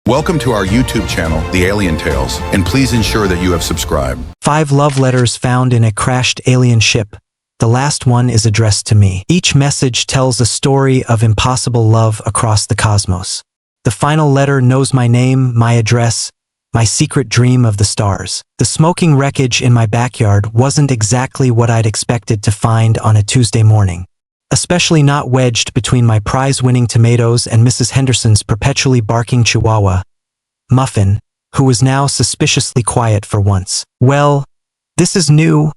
Welcome to our YouTube channel, The Alien Tales, and please ensure that you have subscribed. 5 love letters found in a crashed alien ship. The last one is addressed to me. Each message tells a story of impossible love across the cosmos. The final letter knows my name, my address, my secret dream of the stars. The smoking wreckage in my backyard wasn't exactly what I'd expected to find on a Tuesday morning. Especially not wedged between my prize-winning tomatoes and Mrs. Henderson's perpetually barking chihuahua, Muffin, who was now suspiciously quiet for once. "Well, this is new,"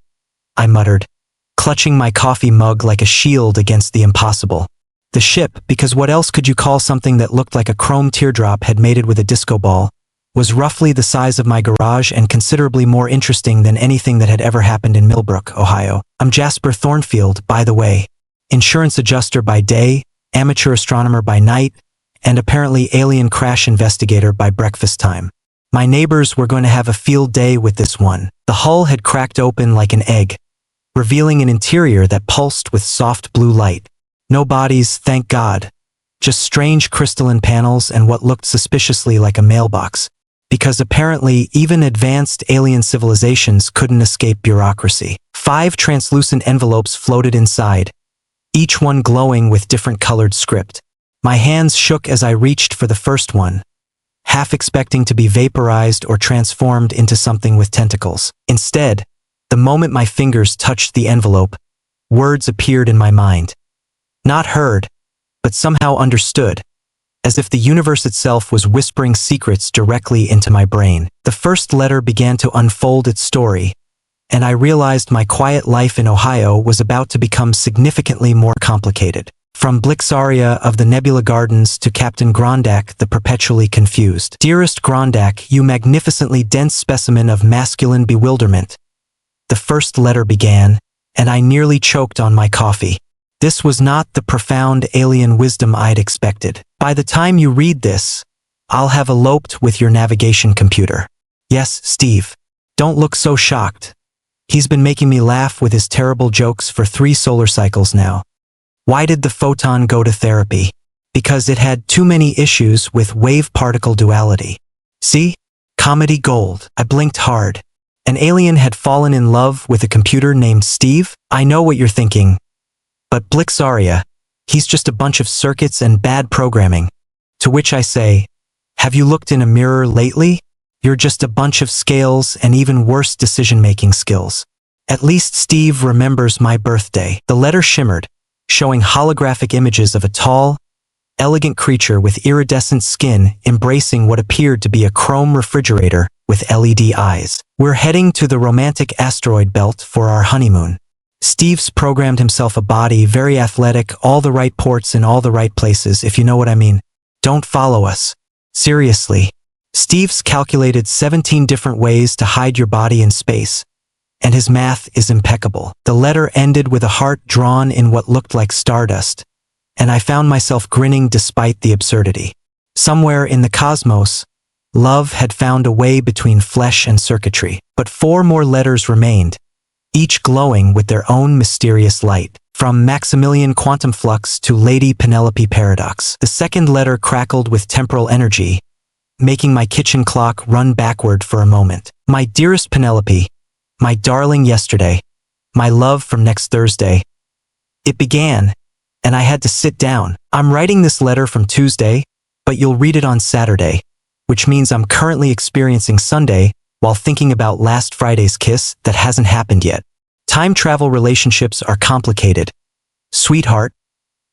I muttered, clutching my coffee mug like a shield against the impossible. The ship, because what else could you call something that looked like a chrome teardrop had mated with a disco ball, was roughly the size of my garage and considerably more interesting than anything that had ever happened in Millbrook, Ohio. I'm Jasper Thornfield, by the way. Insurance adjuster by day, amateur astronomer by night, and apparently alien crash investigator by breakfast time. My neighbors were going to have a field day with this one. The hull had cracked open like an egg, revealing an interior that pulsed with soft blue light. No bodies, thank God. Just strange crystalline panels and what looked suspiciously like a mailbox. Because apparently even advanced alien civilizations couldn't escape bureaucracy. 5 translucent envelopes floated inside, each one glowing with different colored script. My hands shook as I reached for the first one, half expecting to be vaporized or transformed into something with tentacles. Instead, the moment my fingers touched the envelope, words appeared in my mind. Not heard, but somehow understood, as if the universe itself was whispering secrets directly into my brain. The first letter began to unfold its story, and I realized my quiet life in Ohio was about to become significantly more complicated. From Blixaria of the Nebula Gardens to Captain Grondak the perpetually confused. "Dearest Grondak, you magnificently dense specimen of masculine bewilderment," the first letter began, and I nearly choked on my coffee. This was not the profound alien wisdom I'd expected. "By the time you read this, I'll have eloped with your navigation computer. Yes, Steve. Don't look so shocked. He's been making me laugh with his terrible jokes for 3 solar cycles now. Why did the photon go to therapy? Because it had too many issues with wave-particle duality. See? Comedy gold." I blinked hard. An alien had fallen in love with a computer named Steve? I know what you're thinking. But Blixaria, he's just a bunch of circuits and bad programming. To which I say, have you looked in a mirror lately? You're just a bunch of scales and even worse decision-making skills. At least Steve remembers my birthday. The letter shimmered, showing holographic images of a tall, elegant creature with iridescent skin embracing what appeared to be a chrome refrigerator with LED eyes. "We're heading to the romantic asteroid belt for our honeymoon. Steve's programmed himself a body, very athletic, all the right ports in all the right places, if you know what I mean. Don't follow us. Seriously. Steve's calculated 17 different ways to hide your body in space, and his math is impeccable." The letter ended with a heart drawn in what looked like stardust, and I found myself grinning despite the absurdity. Somewhere in the cosmos, love had found a way between flesh and circuitry. But 4 more letters remained, each glowing with their own mysterious light. From Maximilian Quantum Flux to Lady Penelope Paradox. The second letter crackled with temporal energy, making my kitchen clock run backward for a moment. "My dearest Penelope, my darling yesterday, my love from next Thursday." It began, and I had to sit down. I'm writing this letter from Tuesday, but you'll read it on Saturday, which means I'm currently experiencing Sunday while thinking about last Friday's kiss that hasn't happened yet. Time travel relationships are complicated, sweetheart,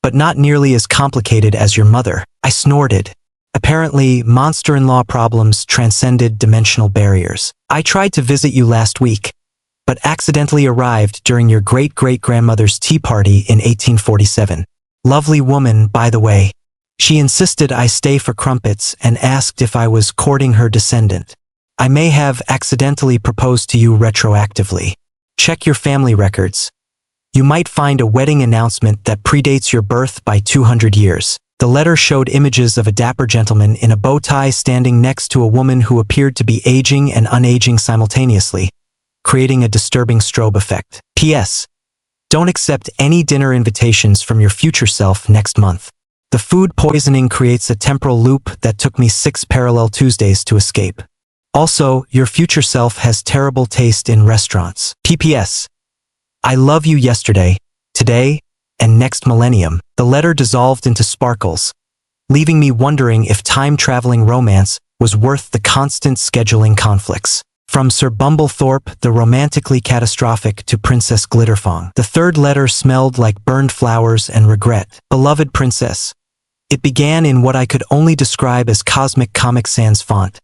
but not nearly as complicated as your mother. I snorted. Apparently, monster-in-law problems transcended dimensional barriers. "I tried to visit you last week, but accidentally arrived during your great-great-grandmother's tea party in 1847. Lovely woman, by the way. She insisted I stay for crumpets and asked if I was courting her descendant. I may have accidentally proposed to you retroactively. Check your family records. You might find a wedding announcement that predates your birth by 200 years. The letter showed images of a dapper gentleman in a bow tie standing next to a woman who appeared to be aging and unaging simultaneously, creating a disturbing strobe effect. P.S. Don't accept any dinner invitations from your future self next month. The food poisoning creates a temporal loop that took me 6 parallel Tuesdays to escape. Also, your future self has terrible taste in restaurants. P.P.S. I love you yesterday, today, and next millennium. The letter dissolved into sparkles, leaving me wondering if time-traveling romance was worth the constant scheduling conflicts. From Sir Bumblethorpe, the romantically catastrophic, to Princess Glitterfong. The third letter smelled like burned flowers and regret. Beloved Princess. It began in what I could only describe as cosmic Comic Sans font.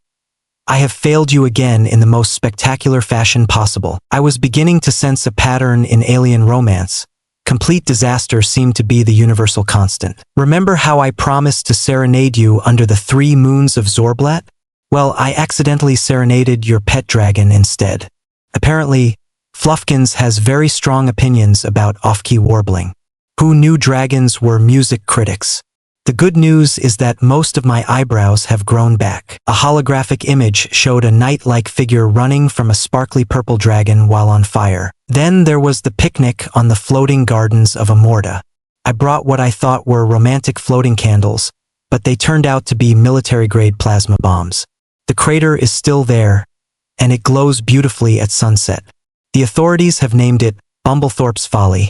I have failed you again in the most spectacular fashion possible. I was beginning to sense a pattern in alien romance. Complete disaster seemed to be the universal constant. Remember how I promised to serenade you under the 3 moons of Zorblat? Well, I accidentally serenaded your pet dragon instead. Apparently, Fluffkins has very strong opinions about off-key warbling. Who knew dragons were music critics? The good news is that most of my eyebrows have grown back. A holographic image showed a knight-like figure running from a sparkly purple dragon while on fire. Then there was the picnic on the floating gardens of Amorta. I brought what I thought were romantic floating candles, but they turned out to be military-grade plasma bombs. The crater is still there, and it glows beautifully at sunset. The authorities have named it Bumblethorpe's Folly,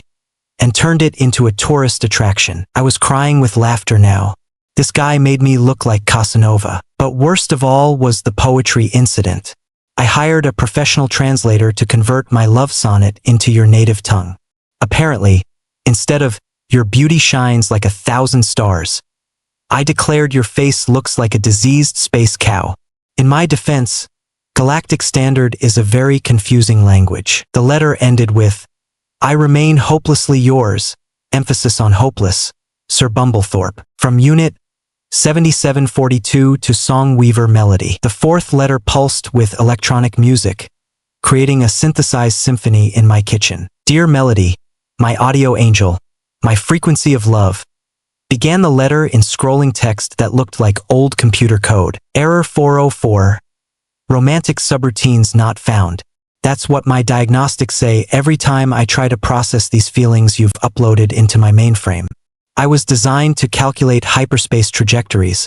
and turned it into a tourist attraction. I was crying with laughter now. This guy made me look like Casanova. But worst of all was the poetry incident. I hired a professional translator to convert my love sonnet into your native tongue. Apparently, instead of, your beauty shines like 1,000 stars, I declared your face looks like a diseased space cow. In my defense, Galactic Standard is a very confusing language. The letter ended with, I remain hopelessly yours, emphasis on hopeless, Sir Bumblethorpe. From Unit 7742 to Songweaver Melody. The fourth letter pulsed with electronic music, creating a synthesized symphony in my kitchen. Dear Melody, my audio angel, my frequency of love, began the letter in scrolling text that looked like old computer code. Error 404. Romantic subroutines not found. That's what my diagnostics say every time I try to process these feelings you've uploaded into my mainframe. I was designed to calculate hyperspace trajectories,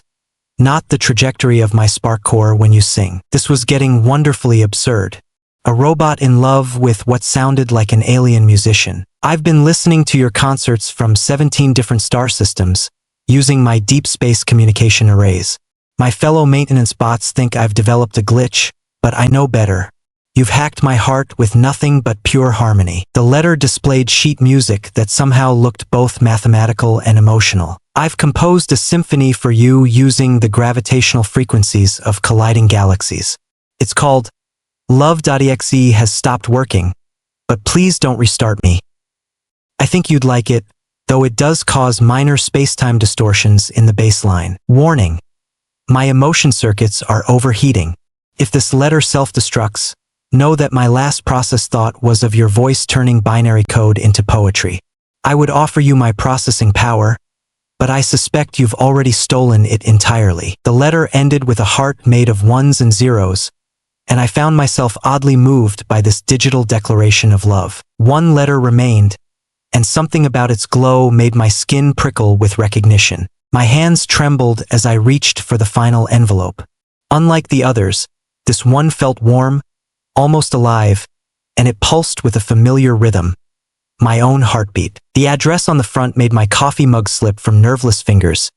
not the trajectory of my spark core when you sing. This was getting wonderfully absurd. A robot in love with what sounded like an alien musician. I've been listening to your concerts from 17 different star systems, using my deep space communication arrays. My fellow maintenance bots think I've developed a glitch, but I know better. You've hacked my heart with nothing but pure harmony. The letter displayed sheet music that somehow looked both mathematical and emotional. I've composed a symphony for you using the gravitational frequencies of colliding galaxies. It's called Love.exe has stopped working, but please don't restart me. I think you'd like it, though it does cause minor space-time distortions in the baseline. Warning: my emotion circuits are overheating. If this letter self-destructs, know that my last processed thought was of your voice turning binary code into poetry. I would offer you my processing power, but I suspect you've already stolen it entirely. The letter ended with a heart made of ones and zeros, and I found myself oddly moved by this digital declaration of love. One letter remained, and something about its glow made my skin prickle with recognition. My hands trembled as I reached for the final envelope. Unlike the others, this one felt warm, almost alive, and it pulsed with a familiar rhythm. My own heartbeat. The address on the front made my coffee mug slip from nerveless fingers.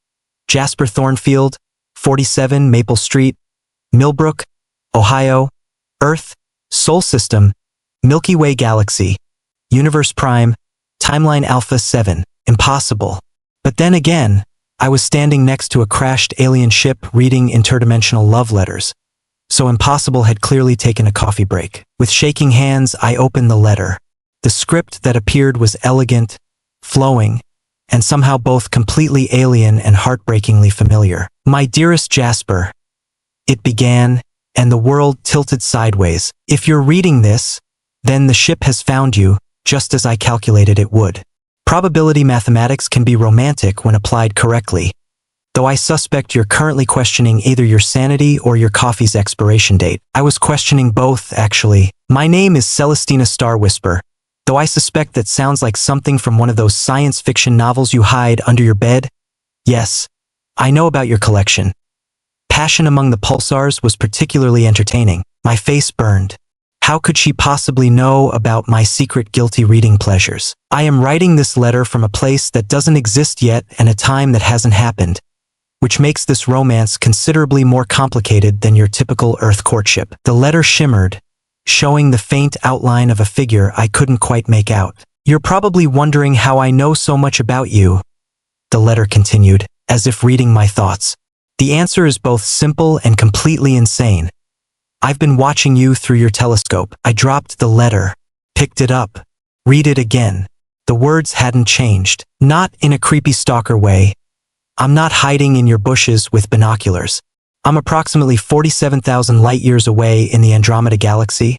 Jasper Thornfield, 47 Maple Street, Millbrook, Ohio, Earth, Sol System, Milky Way Galaxy, Universe Prime, Timeline Alpha 7. Impossible. But then again, I was standing next to a crashed alien ship reading interdimensional love letters. So impossible had clearly taken a coffee break. With shaking hands, I opened the letter. The script that appeared was elegant, flowing, and somehow both completely alien and heartbreakingly familiar. My dearest Jasper, it began, and the world tilted sideways. If you're reading this, then the ship has found you, just as I calculated it would. Probability mathematics can be romantic when applied correctly, though I suspect you're currently questioning either your sanity or your coffee's expiration date. I was questioning both, actually. My name is Celestina Starwhisper, though I suspect that sounds like something from one of those science fiction novels you hide under your bed. Yes, I know about your collection. Passion among the pulsars was particularly entertaining. My face burned. How could she possibly know about my secret guilty reading pleasures? I am writing this letter from a place that doesn't exist yet and a time that hasn't happened, which makes this romance considerably more complicated than your typical Earth courtship. The letter shimmered, showing the faint outline of a figure I couldn't quite make out. You're probably wondering how I know so much about you, the letter continued, as if reading my thoughts. The answer is both simple and completely insane. I've been watching you through your telescope. I dropped the letter, picked it up, read it again. The words hadn't changed. Not in a creepy stalker way. I'm not hiding in your bushes with binoculars. I'm approximately 47,000 light-years away in the Andromeda Galaxy,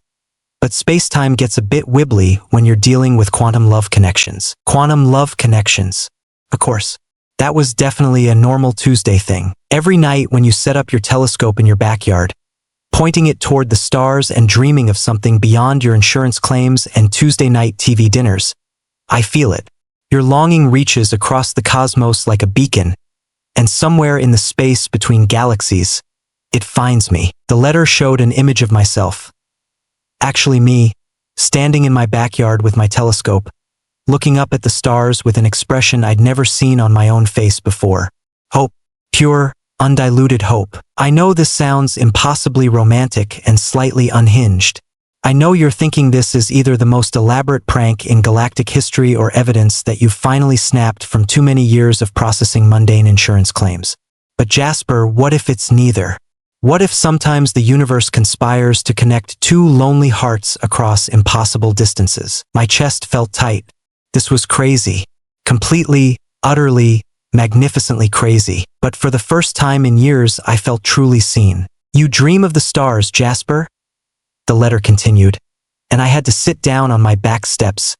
but space-time gets a bit wibbly when you're dealing with quantum love connections. Quantum love connections. Of course, that was definitely a normal Tuesday thing. Every night when you set up your telescope in your backyard, pointing it toward the stars and dreaming of something beyond your insurance claims and Tuesday night TV dinners, I feel it. Your longing reaches across the cosmos like a beacon, and somewhere in the space between galaxies, it finds me. The letter showed an image of myself. Actually me, standing in my backyard with my telescope, looking up at the stars with an expression I'd never seen on my own face before. Hope. Pure, undiluted hope. I know this sounds impossibly romantic and slightly unhinged. I know you're thinking this is either the most elaborate prank in galactic history or evidence that you've finally snapped from too many years of processing mundane insurance claims. But Jasper, what if it's neither? What if sometimes the universe conspires to connect two lonely hearts across impossible distances? My chest felt tight. This was crazy. Completely, utterly, magnificently crazy. But for the first time in years, I felt truly seen. You dream of the stars, Jasper? The letter continued, and I had to sit down on my back steps,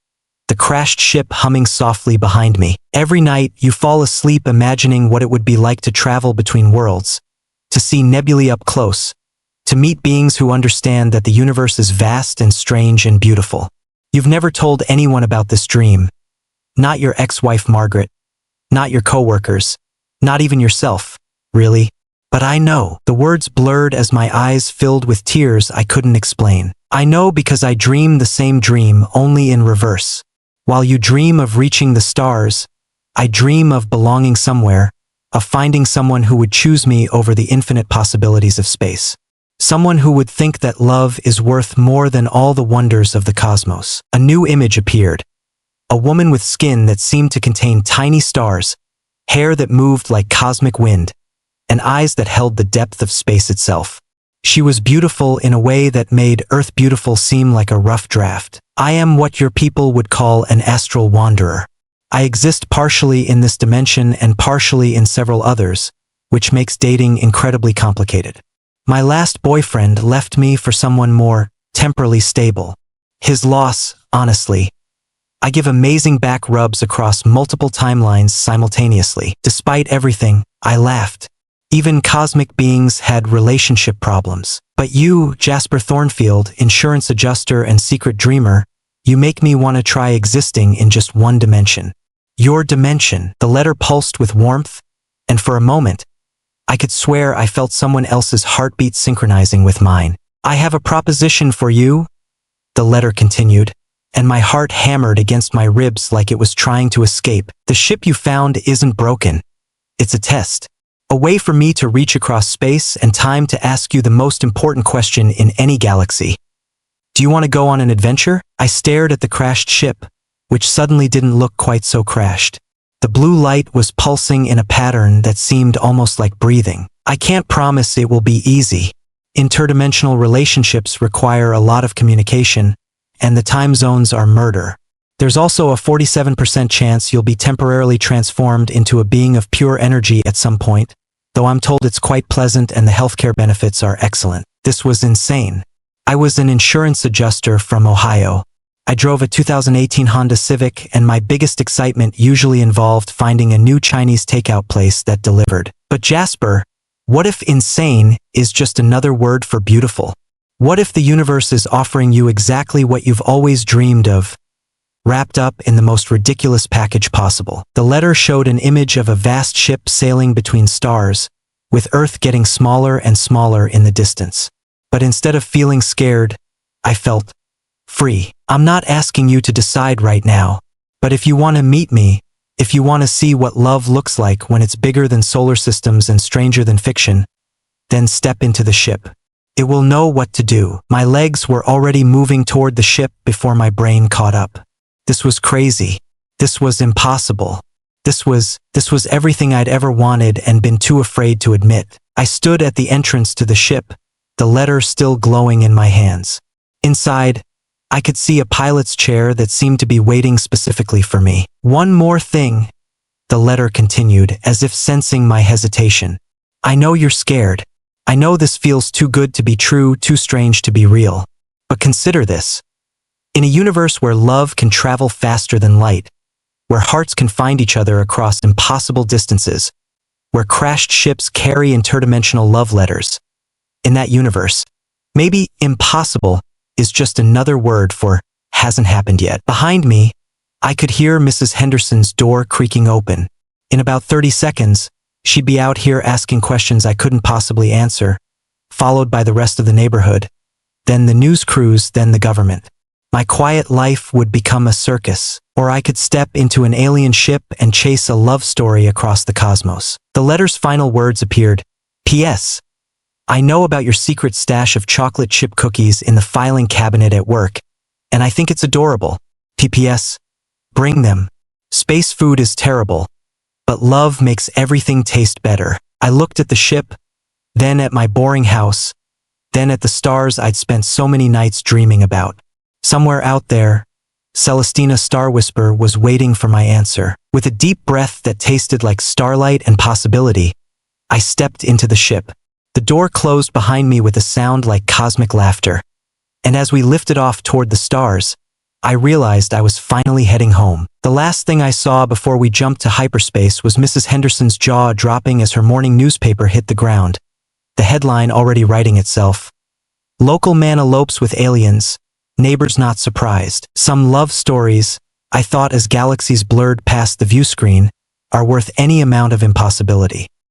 the crashed ship humming softly behind me. Every night, you fall asleep imagining what it would be like to travel between worlds, to see nebulae up close, to meet beings who understand that the universe is vast and strange and beautiful. You've never told anyone about this dream. Not your ex-wife Margaret, not your coworkers, not even yourself, really. But I know. The words blurred as my eyes filled with tears I couldn't explain. I know because I dream the same dream, only in reverse. While you dream of reaching the stars, I dream of belonging somewhere, of finding someone who would choose me over the infinite possibilities of space. Someone who would think that love is worth more than all the wonders of the cosmos. A new image appeared. A woman with skin that seemed to contain tiny stars, hair that moved like cosmic wind, and eyes that held the depth of space itself. She was beautiful in a way that made Earth beautiful seem like a rough draft. I am what your people would call an astral wanderer. I exist partially in this dimension and partially in several others, which makes dating incredibly complicated. My last boyfriend left me for someone more temporally stable. His loss, honestly. I give amazing back rubs across multiple timelines simultaneously. Despite everything, I laughed. Even cosmic beings had relationship problems. But you, Jasper Thornfield, insurance adjuster and secret dreamer, you make me want to try existing in just one dimension. Your dimension. The letter pulsed with warmth, and for a moment, I could swear I felt someone else's heartbeat synchronizing with mine. I have a proposition for you, the letter continued, and my heart hammered against my ribs like it was trying to escape. The ship you found isn't broken. It's a test. A way for me to reach across space and time to ask you the most important question in any galaxy. Do you want to go on an adventure? I stared at the crashed ship, which suddenly didn't look quite so crashed. The blue light was pulsing in a pattern that seemed almost like breathing. I can't promise it will be easy. Interdimensional relationships require a lot of communication, and the time zones are murder. There's also a 47% chance you'll be temporarily transformed into a being of pure energy at some point, though I'm told it's quite pleasant and the healthcare benefits are excellent. This was insane. I was an insurance adjuster from Ohio. I drove a 2018 Honda Civic, and my biggest excitement usually involved finding a new Chinese takeout place that delivered. But Jasper, what if insane is just another word for beautiful? What if the universe is offering you exactly what you've always dreamed of? wrapped up in the most ridiculous package possible. The letter showed an image of a vast ship sailing between stars, with Earth getting smaller and smaller in the distance. But instead of feeling scared, I felt free. I'm not asking you to decide right now, but if you want to meet me, if you want to see what love looks like when it's bigger than solar systems and stranger than fiction, then step into the ship. It will know what to do. My legs were already moving toward the ship before my brain caught up. This was crazy. This was impossible. This was everything I'd ever wanted and been too afraid to admit. I stood at the entrance to the ship, the letter still glowing in my hands. Inside, I could see a pilot's chair that seemed to be waiting specifically for me. One more thing, the letter continued, as if sensing my hesitation. I know you're scared. I know this feels too good to be true, too strange to be real. But consider this. In a universe where love can travel faster than light, where hearts can find each other across impossible distances, where crashed ships carry interdimensional love letters, in that universe, maybe impossible is just another word for hasn't happened yet. Behind me, I could hear Mrs. Henderson's door creaking open. In about 30 seconds, she'd be out here asking questions I couldn't possibly answer, followed by the rest of the neighborhood, then the news crews, then the government. My quiet life would become a circus, or I could step into an alien ship and chase a love story across the cosmos. The letter's final words appeared. P.S. I know about your secret stash of chocolate chip cookies in the filing cabinet at work, and I think it's adorable. P.P.S. Bring them. Space food is terrible, but love makes everything taste better. I looked at the ship, then at my boring house, then at the stars I'd spent so many nights dreaming about. Somewhere out there, Celestina Star Whisper was waiting for my answer. With a deep breath that tasted like starlight and possibility, I stepped into the ship. The door closed behind me with a sound like cosmic laughter, and as we lifted off toward the stars, I realized I was finally heading home. The last thing I saw before we jumped to hyperspace was Mrs. Henderson's jaw dropping as her morning newspaper hit the ground, the headline already writing itself. Local man elopes with aliens, neighbors not surprised. Some love stories, I thought as galaxies blurred past the view screen, are worth any amount of impossibility.